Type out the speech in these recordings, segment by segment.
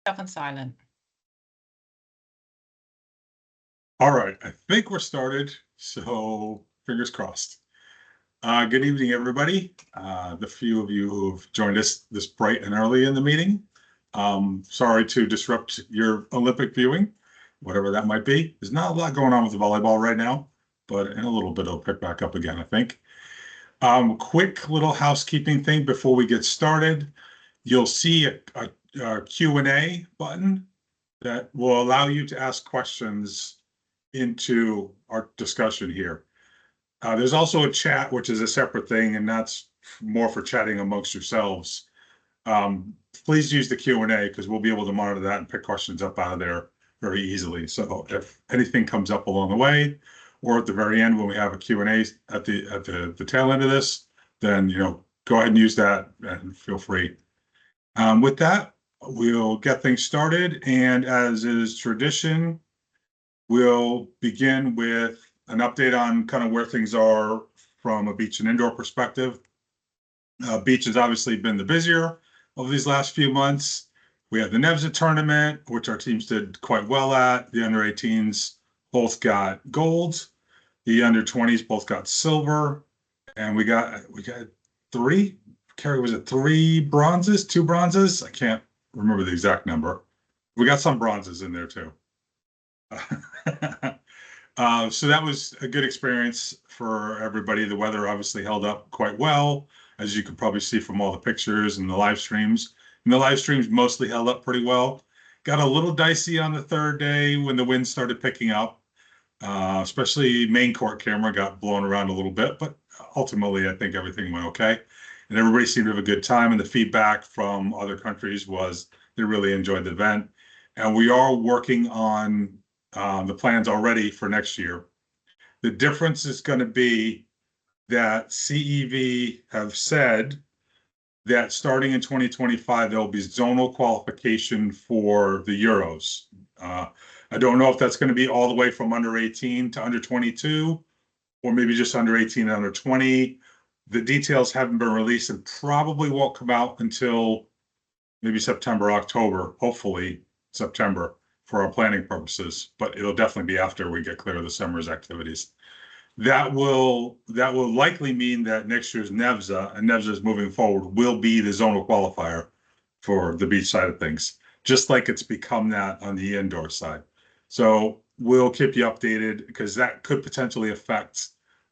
Deaf and silent. All right, I think we're started, so fingers crossed. Good evening, everybody. The few of you who've joined us this bright and early in the meeting. Sorry to disrupt your Olympic viewing, whatever that might be. There's not a lot going on with the volleyball right now, but in a little bit it'll pick back up again, I think. Quick little housekeeping thing before we get started. You'll see a Q&A button that will allow you to ask questions into our discussion here. There's also a chat, which is a separate thing, and that's more for chatting amongst yourselves. Please use the Q&A because we'll be able to monitor that and pick questions up out of there very easily. So if anything comes up along the way, or at the very end when we have a Q&A at the tail end of this, then go ahead and use that and feel free. With that, we'll get things started, and as is tradition, we'll begin with an update on kind of where things are from a beach and indoor perspective. Beach has obviously been the busier of these last few months. We had the NEVSA tournament, which our teams did quite well at. The under 18s both got gold. The under 20s both got silver. And we got three. Carrie, was it 3 bronzes, 2 bronzes? I can't remember the exact number. We got some bronzes in there too. So that was a good experience for everybody. The weather obviously held up quite well, as you could probably see from all the pictures and the live streams. And the live streams mostly held up pretty well. Got a little dicey on the third day when the wind started picking up, especially main court camera got blown around a little bit, but ultimately I think everything went okay. And everybody seemed to have a good time, and the feedback from other countries was they really enjoyed the event. And we are working on the plans already for next year. The difference is going to be that CEV have said that starting in 2025, there will be zonal qualification for the Euros. I don't know if that's going to be all the way from under 18 to under 22, or maybe just under 18 and under 20. The details haven't been released and probably won't come out until maybe September, October, hopefully September, for our planning purposes, but it'll definitely be after we get clear of the summer's activities. That will likely mean that next year's NEVSA, and NEVSA is moving forward, will be the zonal qualifier for the beach side of things, just like it's become that on the indoor side. So we'll keep you updated because that could potentially affect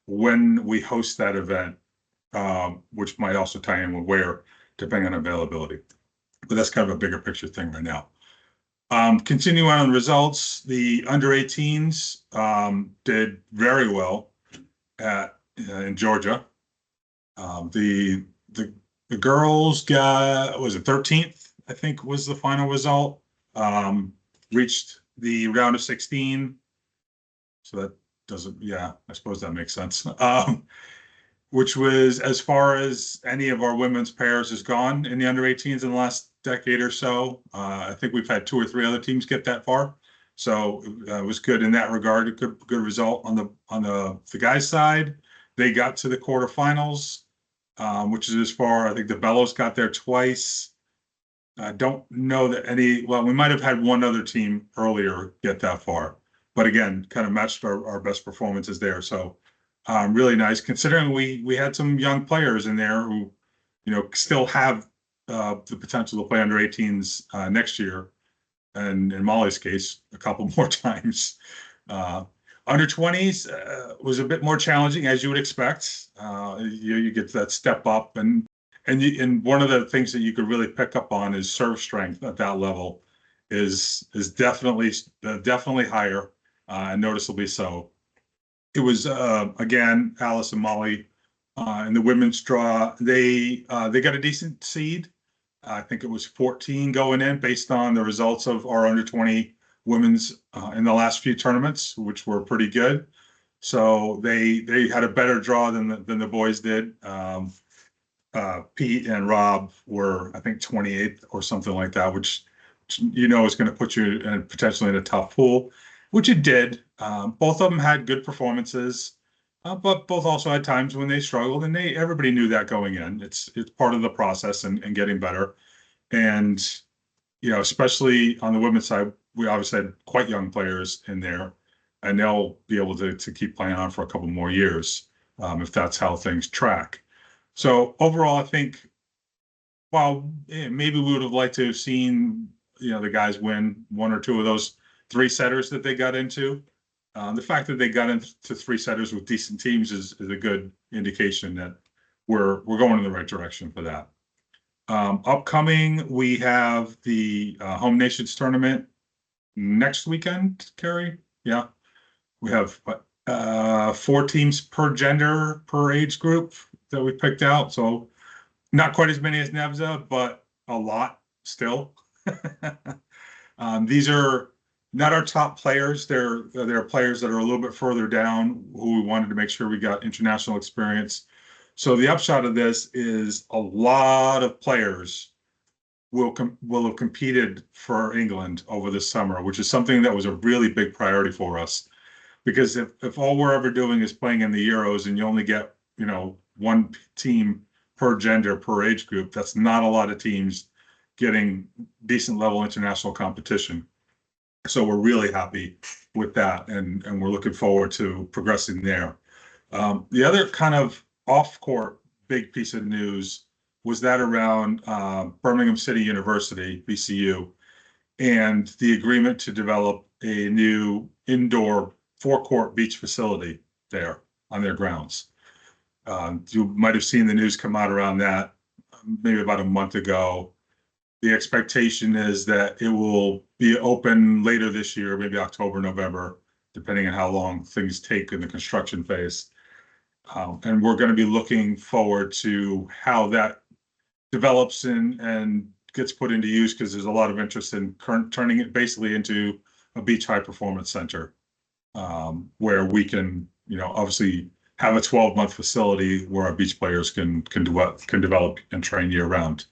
when we host that event, which might also tie in with where, depending on availability. But that's kind of a bigger picture thing right now. Continuing on the results, the under 18s did very well in Georgia. The girls got, was it 13th, I think was the final result. Reached the round of 16. So that doesn't, yeah, I suppose that makes sense. Which was as far as any of our women's pairs has gone in the under 18s in the last decade or so. I think we've had 2 or 3 other teams get that far, so it was good in that regard. A good result on the guys' side. They got to the quarterfinals, which is as far. I think the Bellows got there twice. I don't know that any. Well, we might have had one other team earlier get that far, but again, kind of matched our best performances there. So. Really nice, considering we had some young players in there who, still have the potential to play under 18s next year, and in Molly's case, a couple more times. Under 20s was a bit more challenging, as you would expect. You get that step up, and one of the things that you could really pick up on is serve strength at that level is definitely higher, and noticeably so. It was again Alice and Molly in the women's draw. They got a decent seed. I think it was 14 going in based on the results of our under 20 women's in the last few tournaments, which were pretty good. So they had a better draw than the boys did. Pete and Rob were, I think, 28th or something like that, which is going to put you potentially in a tough pool, which it did. Both of them had good performances, but both also had times when they struggled, and everybody knew that going in. It's part of the process and getting better. And especially on the women's side, we obviously had quite young players in there, and they'll be able to keep playing on for a couple more years, if that's how things track. So overall, I think, while maybe we would have liked to have seen, the guys win one or two of those three setters that they got into. The fact that they got into three setters with decent teams is a good indication that we're going in the right direction for that. Upcoming, we have the Home Nations tournament next weekend, Carrie. Yeah, we have 4 teams per gender per age group that we picked out. So not quite as many as Nevza, but a lot still. These are not our top players. They're players that are a little bit further down who we wanted to make sure we got international experience. So the upshot of this is a lot of players will have competed for England over the summer, which is something that was a really big priority for us. Because if all we're ever doing is playing in the Euros and you only get, one team per gender per age group, that's not a lot of teams getting decent level international competition. So we're really happy with that, and we're looking forward to progressing there. The other kind of off-court big piece of news was that around Birmingham City University, BCU, and the agreement to develop a new indoor four-court beach facility there on their grounds. You might have seen the news come out around that maybe about a month ago. The expectation is that it will be open later this year, maybe October, November, depending on how long things take in the construction phase. And we're going to be looking forward to how that develops and gets put into use, because there's a lot of interest in turning it basically into a beach high performance center, where we can, obviously have a 12-month facility where our beach players can develop and train year round.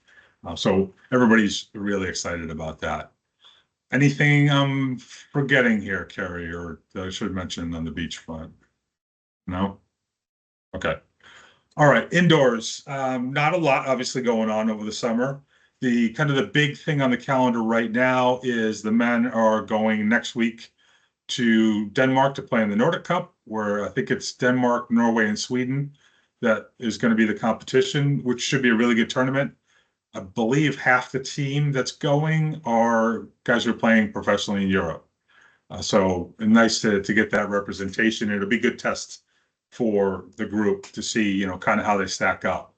So everybody's really excited about that. Anything I'm forgetting here, Carrie, or that I should mention on the beach front? No? Okay. All right, indoors. Not a lot obviously going on over the summer. The big thing on the calendar right now is the men are going next week to Denmark to play in the Nordic Cup, where I think it's Denmark, Norway, and Sweden that is going to be the competition, which should be a really good tournament. I believe half the team that's going are guys who are playing professionally in Europe. So nice to get that representation. It'll be a good test for the group to see, kind of how they stack up.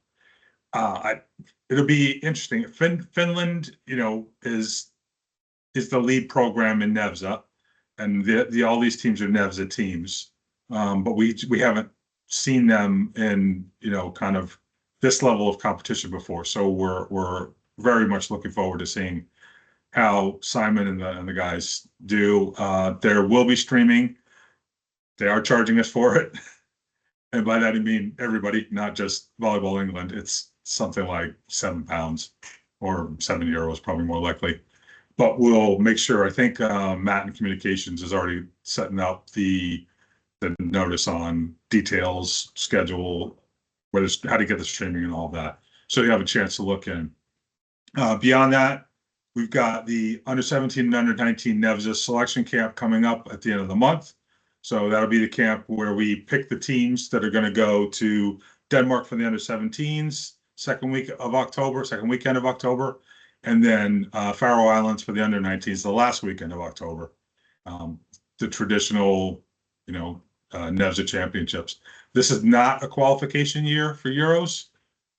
It'll be interesting. Finland, is the lead program in Nevza, and all these teams are Nevza teams. But we haven't seen them in, kind of this level of competition before. So we're very much looking forward to seeing how Simon and the guys do. There will be streaming. They are charging us for it. And by that I mean everybody, not just Volleyball England. It's something like £7 or €7, probably more likely. But we'll make sure. I think Matt in Communications is already setting up the notice on details, schedule, how to get the streaming and all that. So you have a chance to look in. Beyond that, we've got the under 17 and under 19 Nevza selection camp coming up at the end of the month. So that'll be the camp where we pick the teams that are going to go to Denmark for the under 17s, second weekend of October, and then Faroe Islands for the under 19s, the last weekend of October. The traditional, Nevza championships. This is not a qualification year for Euros.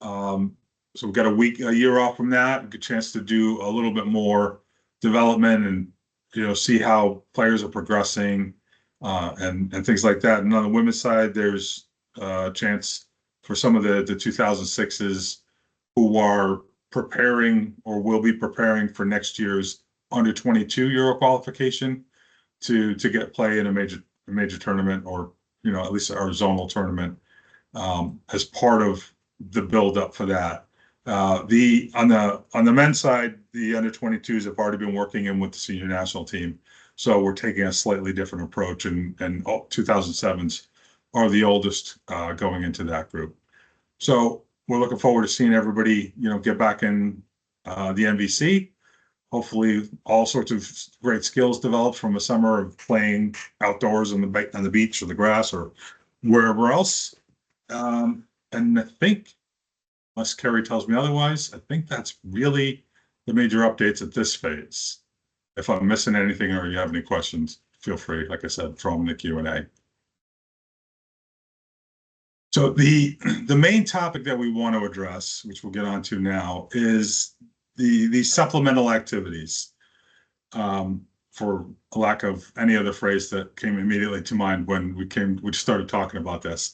So we've got a year off from that, a good chance to do a little bit more development and, see how players are progressing, and things like that. And on the women's side, there's a chance for some of the 2006s who are preparing or will be preparing for next year's under 22 Euro qualification to get play in a major tournament, or at least our zonal tournament, as part of the build up for that. On the men's side, the under 22s have already been working in with the senior national team, so we're taking a slightly different approach, and 2007s are the oldest going into that group. So we're looking forward to seeing everybody get back in the NVC. hopefully all sorts of great skills developed from a summer of playing outdoors on the beach or the grass or wherever else. And I think, unless Kerry tells me otherwise, I think that's really the major updates at this phase. If I'm missing anything or you have any questions, feel free, like I said, throw them in the Q&A. So the main topic that we want to address, which we'll get onto now, is the supplemental activities. For a lack of any other phrase that came immediately to mind when we started talking about this.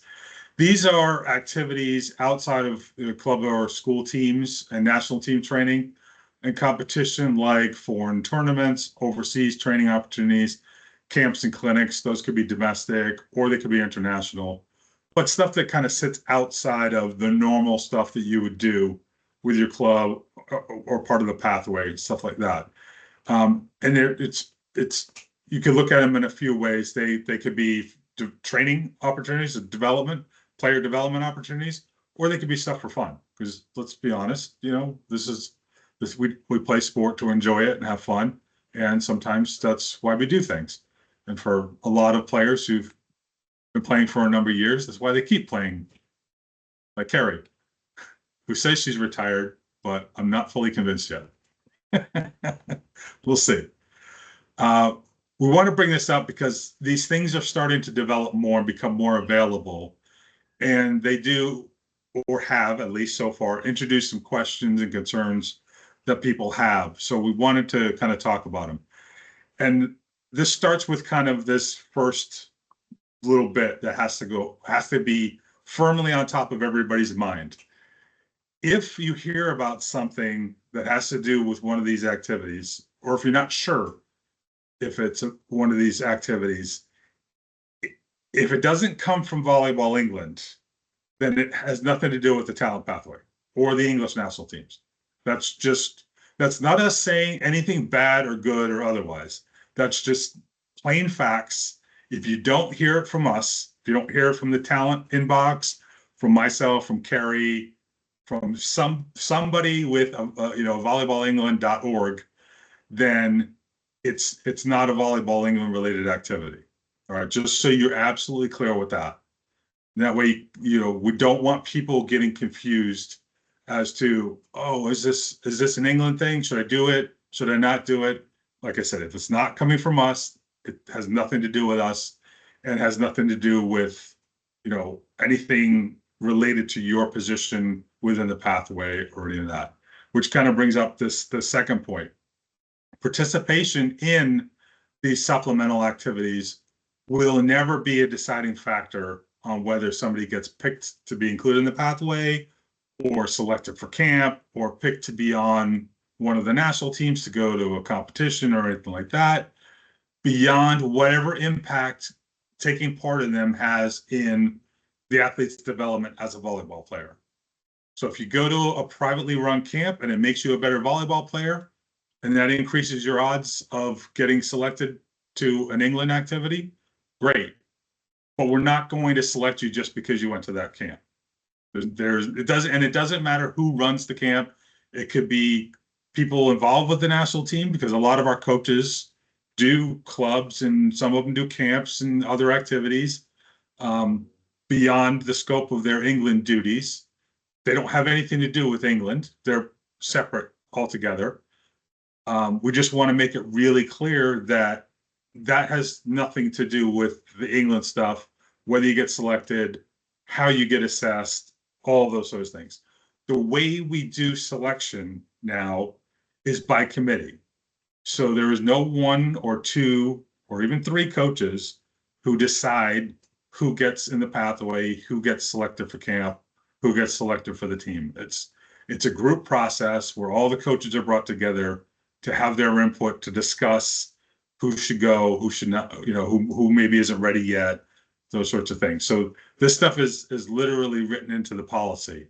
These are activities outside of the club or school teams and national team training and competition, like foreign tournaments, overseas training opportunities, camps and clinics. Those could be domestic or they could be international, but stuff that kind of sits outside of the normal stuff that you would do with your club or part of the pathway, stuff like that. And it's you can look at them in a few ways. They could be training opportunities, player development opportunities, or they could be stuff for fun. Because let's be honest, we play sport to enjoy it and have fun, and sometimes that's why we do things. And for a lot of players who've been playing for a number of years, that's why they keep playing. Like Carrie, who says she's retired, but I'm not fully convinced yet. We'll see. We want to bring this up because these things are starting to develop more and become more available. And they do, or have at least so far, introduced some questions and concerns that people have. So we wanted to kind of talk about them. And this starts with kind of this first little bit that has to be firmly on top of everybody's mind. If you hear about something that has to do with one of these activities, or if you're not sure if it's one of these activities, if it doesn't come from Volleyball England, then it has nothing to do with the talent pathway or the English national teams. That's not us saying anything bad or good or otherwise. That's just plain facts. If you don't hear it from us, if you don't hear it from the talent inbox, from myself, from Carrie, from somebody with volleyballengland.org, then it's not a Volleyball England related activity. All right, just so you're absolutely clear with that. And that way, we don't want people getting confused as to, oh, is this an England thing? Should I do it? Should I not do it? Like I said, if it's not coming from us, it has nothing to do with us and has nothing to do with, anything related to your position within the pathway or any of that, which kind of brings up the second point. Participation in these supplemental activities will never be a deciding factor on whether somebody gets picked to be included in the pathway or selected for camp or picked to be on one of the national teams to go to a competition or anything like that, beyond whatever impact taking part in them has in the athlete's development as a volleyball player. So if you go to a privately run camp and it makes you a better volleyball player, and that increases your odds of getting selected to an England activity, great. But we're not going to select you just because you went to that camp. It doesn't matter who runs the camp. It could be people involved with the national team, because a lot of our coaches do clubs and some of them do camps and other activities beyond the scope of their England duties. They don't have anything to do with England. They're separate altogether. We just want to make it really clear that has nothing to do with the England stuff, whether you get selected, how you get assessed, all those sorts of things. The way we do selection now is by committee. So there is no one or two or even three coaches who decide who gets in the pathway, who gets selected for camp, who gets selected for the team. It's a group process where all the coaches are brought together to have their input, to discuss who should go, who should not, who maybe isn't ready yet, those sorts of things. So this stuff is literally written into the policy.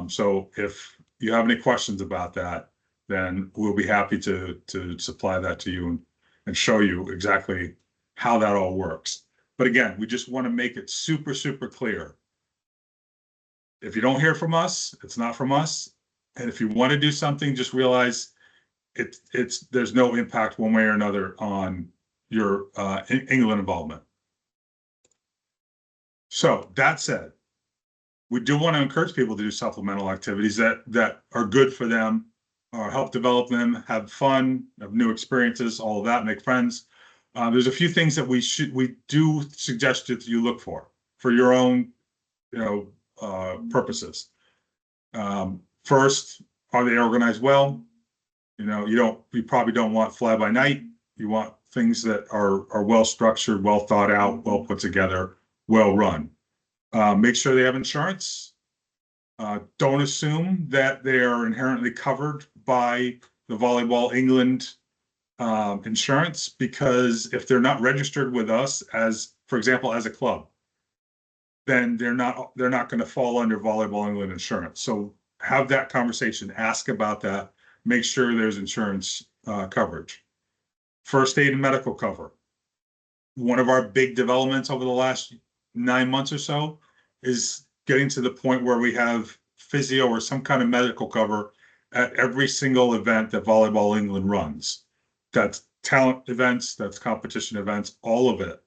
So if you have any questions about that, then we'll be happy to supply that to you and show you exactly how that all works. But again, we just want to make it super, super clear. If you don't hear from us, it's not from us. And if you want to do something, just realize there's no impact one way or another on your England involvement. So that said, we do want to encourage people to do supplemental activities that are good for them, or help develop them, have fun, have new experiences, all of that, make friends. There's a few things that we do suggest that you look for your own, purposes. First, are they organized well? You probably don't want fly by night. You want things that are well structured, well thought out, well put together, well run. Make sure they have insurance. Don't assume that they are inherently covered by the Volleyball England insurance, because if they're not registered with us as, for example, as a club, then they're not going to fall under Volleyball England insurance. So have that conversation, ask about that, make sure there's insurance coverage. First aid and medical cover. One of our big developments over the last 9 months or so is getting to the point where we have physio or some kind of medical cover at every single event that Volleyball England runs. That's talent events, that's competition events, all of it.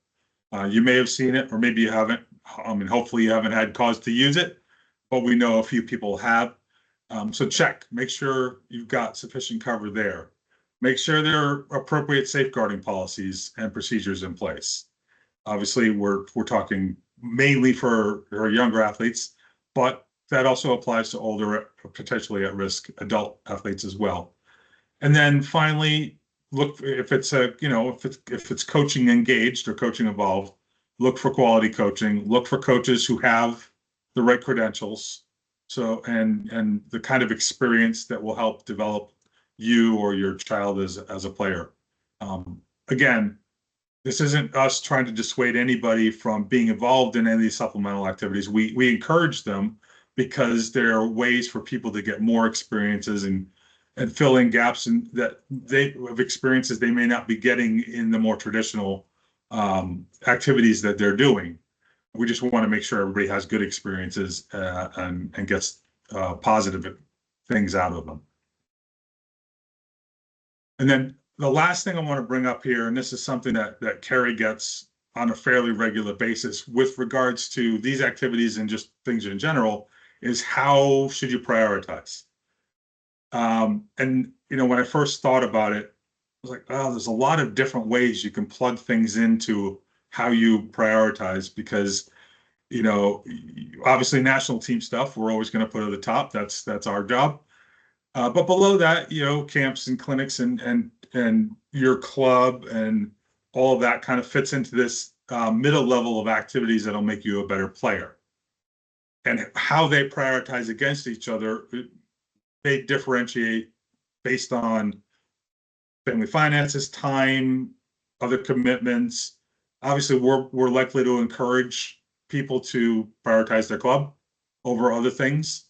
You may have seen it, or maybe you haven't. I mean, hopefully you haven't had cause to use it, but we know a few people have. So check, make sure you've got sufficient cover there. Make sure there are appropriate safeguarding policies and procedures in place. Obviously, we're talking mainly for our younger athletes, but that also applies to older, potentially at-risk adult athletes as well. And then finally, look, if it's coaching engaged or coaching involved, look for quality coaching. Look for coaches who have the right credentials, and the kind of experience that will help develop you or your child as a player. Again, this isn't us trying to dissuade anybody from being involved in any of these supplemental activities. We encourage them because there are ways for people to get more experiences and fill in gaps of experiences they may not be getting in the more traditional activities that they're doing. We just want to make sure everybody has good experiences and gets positive things out of them. And then the last thing I want to bring up here, and this is something that Carrie gets on a fairly regular basis with regards to these activities and just things in general, is how should you prioritize? And when I first thought about it, I was like, oh, there's a lot of different ways you can plug things into how you prioritize, because obviously national team stuff we're always going to put at the top. That's our job. But below that, camps and clinics and your club and all of that kind of fits into this middle level of activities that'll make you a better player. And how they prioritize against each other, they differentiate based on family finances, time, other commitments. Obviously, we're likely to encourage people to prioritize their club over other things.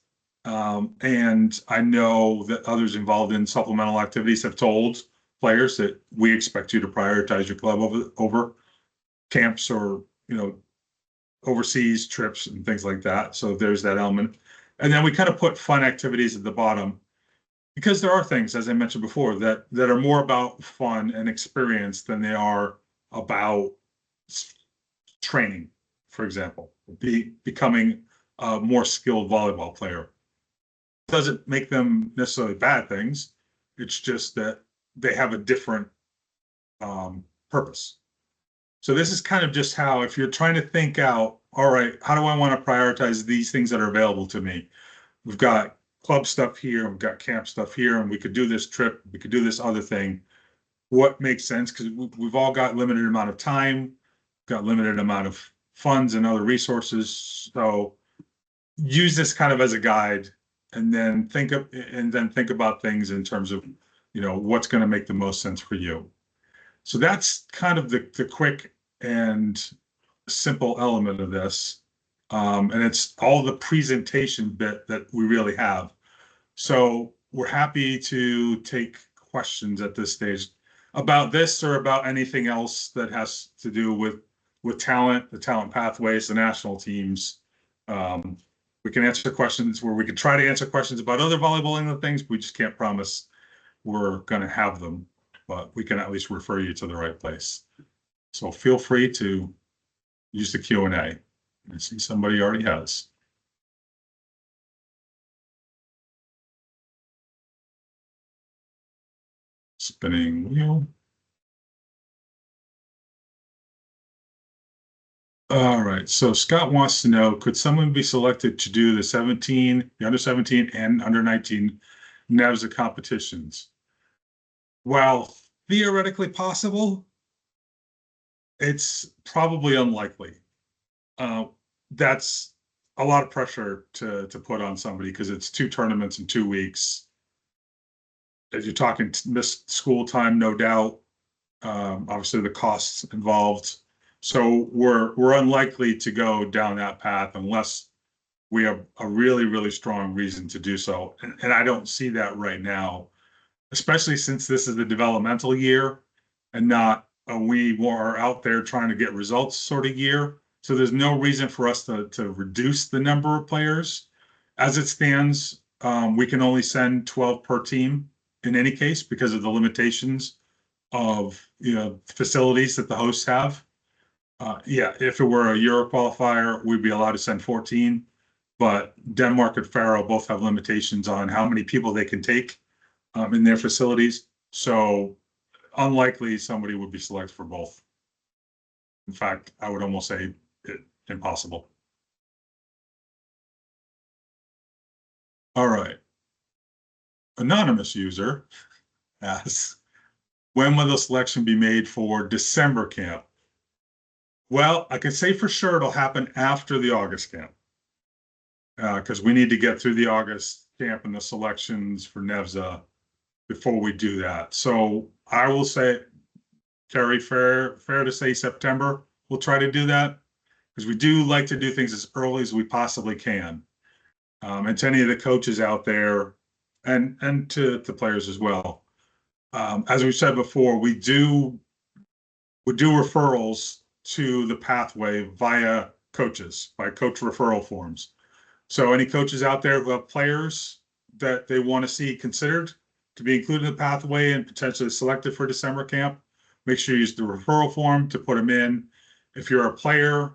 And I know that others involved in supplemental activities have told players that we expect you to prioritize your club over camps or, overseas trips and things like that. So there's that element. And then we kind of put fun activities at the bottom, because there are things, as I mentioned before, that are more about fun and experience than they are about training, for example, becoming a more skilled volleyball player. Doesn't make them necessarily bad things. It's just that they have a different purpose. So this is kind of just how, if you're trying to think out, all right, how do I want to prioritize these things that are available to me? We've got club stuff here, we've got camp stuff here, and we could do this trip, we could do this other thing. What makes sense? Because we've all got limited amount of time, got limited amount of funds and other resources. So use this kind of as a guide, and then think about things in terms of, what's going to make the most sense for you. So that's kind of the quick and simple element of this. And it's all the presentation bit that we really have. So we're happy to take questions at this stage about this or about anything else that has to do with talent, the talent pathways, the national teams. We can answer questions, where we can try to answer questions about other volleyball and other things. We just can't promise we're going to have them, but we can at least refer you to the right place. So feel free to use the Q&A. I see somebody already has. Spinning wheel. All right. So Scott wants to know, could someone be selected to do the under 17 and under 19 NAVSA competitions? While theoretically possible, it's probably unlikely. That's a lot of pressure to put on somebody because it's 2 tournaments in 2 weeks. As you're talking missed school time, no doubt. Obviously, the costs involved. So we're unlikely to go down that path unless we have a really, really strong reason to do so. And I don't see that right now, especially since this is the developmental year and not a we are out there trying to get results sort of year. So there's no reason for us to reduce the number of players. As it stands, we can only send 12 per team in any case because of the limitations of facilities that the hosts have. Yeah, if it were a Euro qualifier, we'd be allowed to send 14, but Denmark and Faroe both have limitations on how many people they can take in their facilities. So unlikely somebody would be selected for both. In fact, I would almost say impossible. All right. Anonymous user asks, when will the selection be made for December camp? Well, I can say for sure it'll happen after the August camp because we need to get through the August camp and the selections for NEVSA before we do that. So I will say, Terry, fair to say September. We'll try to do that because we do like to do things as early as we possibly can. And to any of the coaches out there, and to the players as well. As we said before, we do referrals to the pathway via coaches, by coach referral forms. So any coaches out there who have players that they want to see considered to be included in the pathway and potentially selected for December camp, make sure you use the referral form to put them in. If you're a player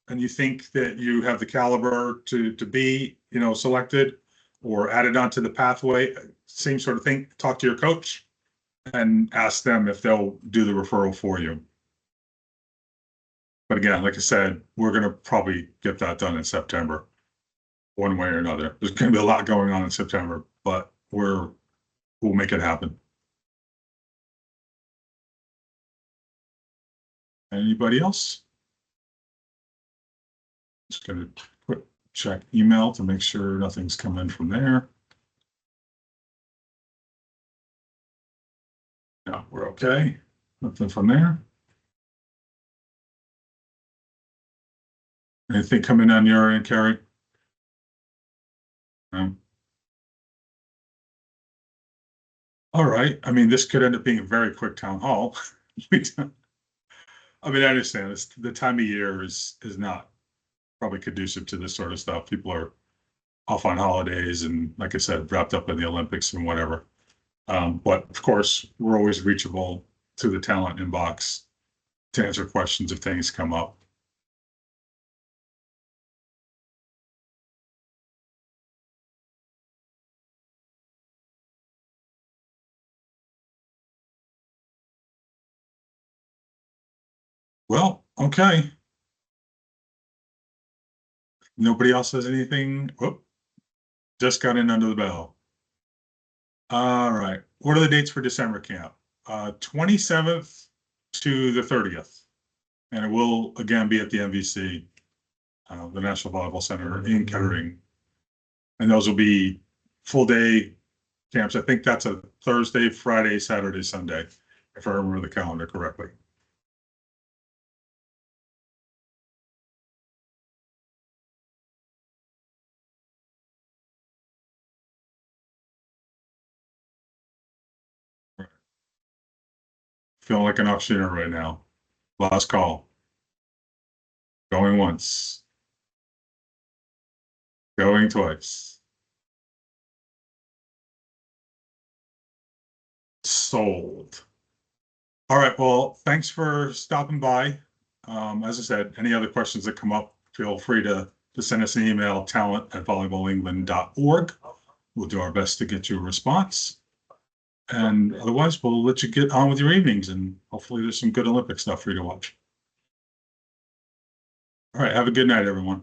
and you think that you have the caliber to be, selected or added onto the pathway, same sort of thing, talk to your coach and ask them if they'll do the referral for you. But again, like I said, we're going to probably get that done in September, one way or another. There's going to be a lot going on in September, but we'll make it happen. Anybody else? Just going to check email to make sure nothing's come in from there. No, we're okay. Nothing from there. Anything coming on your end, Carrie? All right. I mean, this could end up being a very quick town hall. I mean, I understand this. The time of year is not probably conducive to this sort of stuff. People are off on holidays and, like I said, wrapped up in the Olympics and whatever. But of course, we're always reachable through the talent inbox to answer questions if things come up. Well, okay. Nobody else has anything. Whoop. Just got in under the bell. All right. What are the dates for December camp? 27th to the 30th. And it will again be at the MVC, the National Volleyball Center in Kettering. And those will be full day camps. I think that's a Thursday, Friday, Saturday, Sunday, if I remember the calendar correctly. Feeling like an auctioneer right now. Last call. Going once. Going twice. sold. All right. Well, thanks for stopping by. As I said, any other questions that come up, feel free to send us an email, talent@volleyballengland.org. We'll do our best to get you a response. And otherwise, we'll let you get on with your evenings, and hopefully there's some good Olympic stuff for you to watch. All right. Have a good night, everyone.